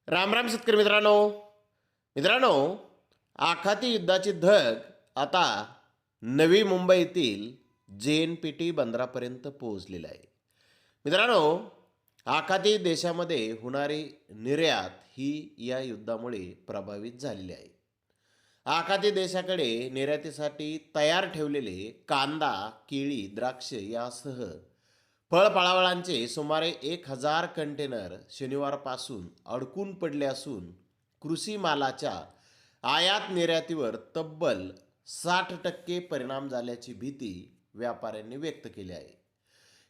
राम राम शेतकरी मित्रांनो. मित्रांनो, आखाती युद्धाची धग आता नवी मुंबईतील JNPT बंदरापर्यंत पोहोचलेली आहे. मित्रांनो, आखाती देशामध्ये होणारी निर्यात ही या युद्धामुळे प्रभावित झालेली आहे. आखाती देशाकडे निर्यातीसाठी तयार ठेवलेले कांदा, केळी, द्राक्ष यासह फळफळावळांचे सुमारे 1,000 कंटेनर शनिवारपासून अडकून पडले असून कृषी मालाच्या आयात निर्यातीवर तब्बल 60% परिणाम झाल्याची भीती व्यापाऱ्यांनी व्यक्त केली आहे.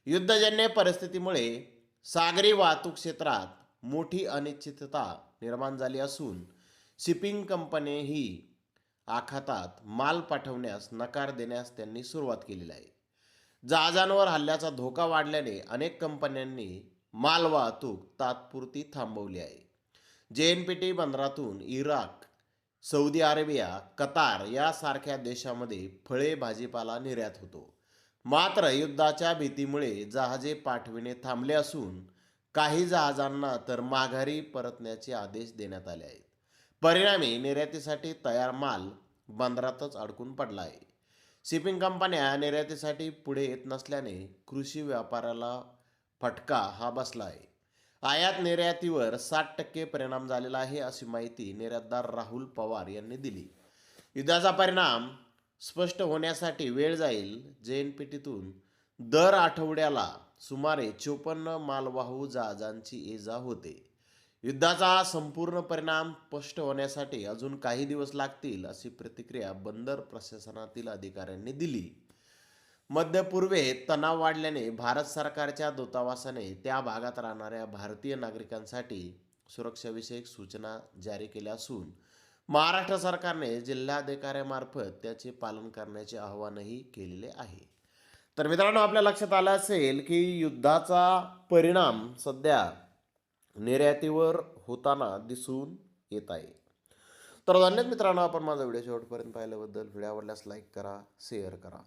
युद्धजन्य परिस्थितीमुळे सागरी वाहतूक क्षेत्रात मोठी अनिश्चितता निर्माण झाली असून शिपिंग कंपनीही आखातात माल पाठवण्यास नकार देण्यास त्यांनी सुरुवात केलेली आहे. जहाजांवर हल्ल्याचा धोका वाढल्याने अनेक कंपन्यांनी मालवाहतूक तात्पुरती थांबवली आहे. JNPT बंदरातून इराक, सौदी अरेबिया, कतार यासारख्या देशांमध्ये फळे भाजीपाला निर्यात होतो. मात्र युद्धाच्या भीतीमुळे जहाजे पाठविणे थांबले असून काही जहाजांना तर माघारी परतण्याचे आदेश देण्यात आले आहेत. परिणामी निर्यातीसाठी तयार माल बंदरातच अडकून पडला आहे. शिपिंग कंपन्या निर्यातीसाठी पुढे येत नसल्याने कृषी व्यापाराला फटका हा बसला आहे. आयात निर्यातीवर 60% परिणाम झालेला आहे, अशी माहिती निर्यातदार राहुल पवार यांनी दिली. युद्धाचा परिणाम स्पष्ट होण्यासाठी वेळ जाईल. JNPTतून दर आठवड्याला सुमारे 54 मालवाहू जहाजांची ये-जा होते. युद्धाचा संपूर्ण परिणाम स्पष्ट होण्यासाठी अजून काही दिवस लागतील, अशी प्रतिक्रिया बंदर प्रशासनातील अधिकाऱ्यांनी दिली. मध्य पूर्वेत तणाव वाढल्याने भारत सरकारच्या दूतावासाने त्या भागात राहणाऱ्या भारतीय नागरिकांसाठी सुरक्षाविषयक सूचना जारी केल्या असून महाराष्ट्र सरकारने जिल्हाधिकाऱ्यांमार्फत त्याचे पालन करण्याचे आवाहनही केलेले आहे. तर मित्रांनो, आपल्या लक्षात आलं असेल की युद्धाचा परिणाम सध्या निर्यातीवर होताना दिसून येत आहे. तर धन्यवाद मित्रांनो, आपण माझा व्हिडिओ शेवटपर्यंत पाहिल्याबद्दल. व्हिडिओ आवडल्यास लाईक करा, शेअर करा.